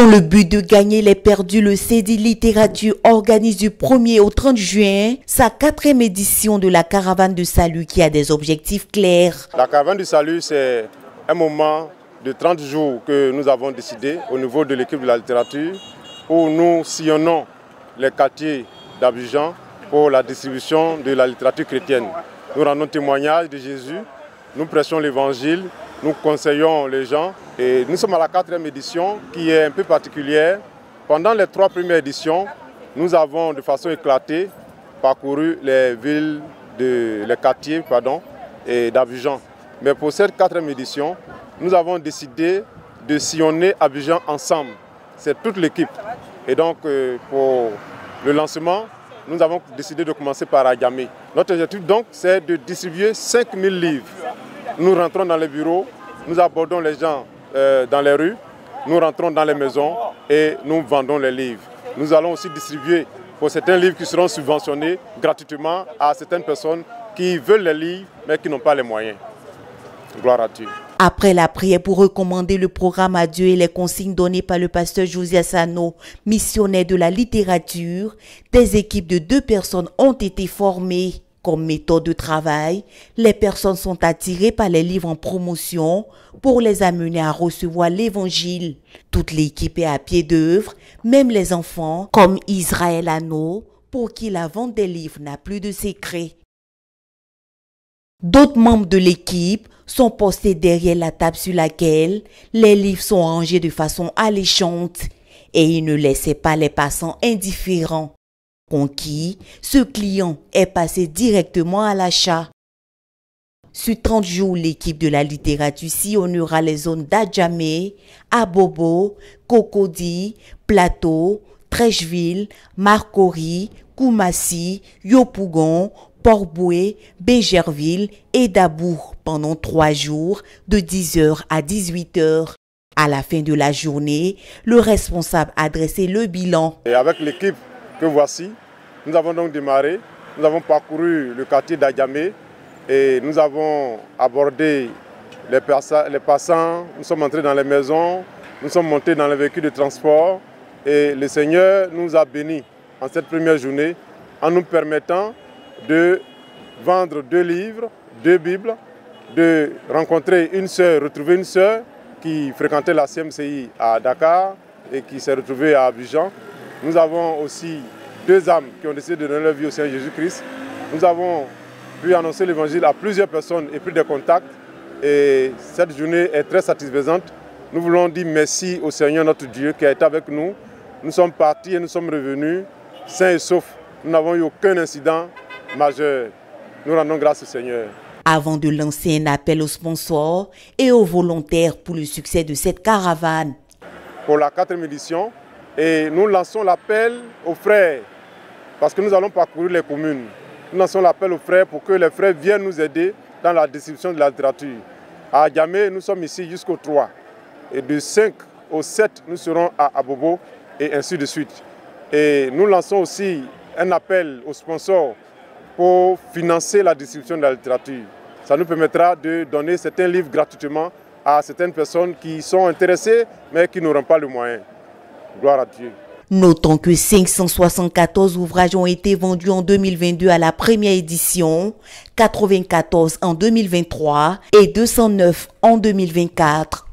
le but de gagner les perdus, le CEDI Littérature organise du 1er au 30 juin sa 4e édition de la Caravane de Salut qui a des objectifs clairs. La Caravane du Salut, c'est un moment de 30 jours que nous avons décidé au niveau de l'équipe de la littérature où nous sillonnons les quartiers d'Abidjan pour la distribution de la littérature chrétienne. Nous rendons témoignage de Jésus, nous prêchons l'évangile, nous conseillons les gens et nous sommes à la 4e édition qui est un peu particulière. Pendant les 3 premières éditions, nous avons de façon éclatée parcouru les villes, les quartiers d'Abidjan. Mais pour cette 4e édition, nous avons décidé de sillonner Abidjan ensemble. C'est toute l'équipe. Et donc pour le lancement, nous avons décidé de commencer par Adjamé. Notre objectif donc, c'est de distribuer 5000 livres. Nous rentrons dans les bureaux, nous abordons les gens dans les rues, nous rentrons dans les maisons et nous vendons les livres. Nous allons aussi distribuer pour certains livres qui seront subventionnés gratuitement à certaines personnes qui veulent les livres mais qui n'ont pas les moyens. Gloire à Dieu. Après la prière pour recommander le programme à Dieu et les consignes données par le pasteur Josias Sano, missionnaire de la littérature, des équipes de 2 personnes ont été formées. Comme méthode de travail, les personnes sont attirées par les livres en promotion pour les amener à recevoir l'évangile. Toute l'équipe est à pied d'œuvre, même les enfants, comme Israël Ano, pour qui la vente des livres n'a plus de secret. D'autres membres de l'équipe sont postés derrière la table sur laquelle les livres sont rangés de façon alléchante et ils ne laissaient pas les passants indifférents. Conquis, ce client est passé directement à l'achat. Sur 30 jours, l'équipe de la littérature sillonnera les zones d'Adjamé, Abobo, Cocody, Plateau, Trècheville, Marcory, Koumassi, Yopougon, Port-Boué, Bégerville et Dabour pendant 3 jours de 10h à 18h. À la fin de la journée, le responsable a dressé le bilan. Et avec l'équipe que voici, nous avons donc démarré, nous avons parcouru le quartier d'Adjamé et nous avons abordé les passants, nous sommes entrés dans les maisons, nous sommes montés dans les véhicules de transport et le Seigneur nous a bénis en cette première journée en nous permettant de vendre 2 livres, 2 Bibles, de rencontrer une sœur, retrouver une sœur qui fréquentait la CMCI à Dakar et qui s'est retrouvée à Abidjan. Nous avons aussi 2 âmes qui ont décidé de donner leur vie au Seigneur Jésus-Christ. Nous avons pu annoncer l'évangile à plusieurs personnes et pris des contacts. Et cette journée est très satisfaisante. Nous voulons dire merci au Seigneur notre Dieu qui a été avec nous. Nous sommes partis et nous sommes revenus sains et saufs. Nous n'avons eu aucun incident majeur. Nous rendons grâce au Seigneur. Avant de lancer un appel aux sponsors et aux volontaires pour le succès de cette caravane. Pour la 4e édition, et nous lançons l'appel aux frères, parce que nous allons parcourir les communes. Nous lançons l'appel aux frères pour que les frères viennent nous aider dans la distribution de la littérature. À Adjamé, nous sommes ici jusqu'au 3. Et du 5 au 7, nous serons à Abobo et ainsi de suite. Et nous lançons aussi un appel aux sponsors pour financer la distribution de la littérature. Ça nous permettra de donner certains livres gratuitement à certaines personnes qui sont intéressées mais qui n'auront pas le moyen. Gloire à Dieu. Notons que 574 ouvrages ont été vendus en 2022 à la première édition, 94 en 2023 et 209 en 2024.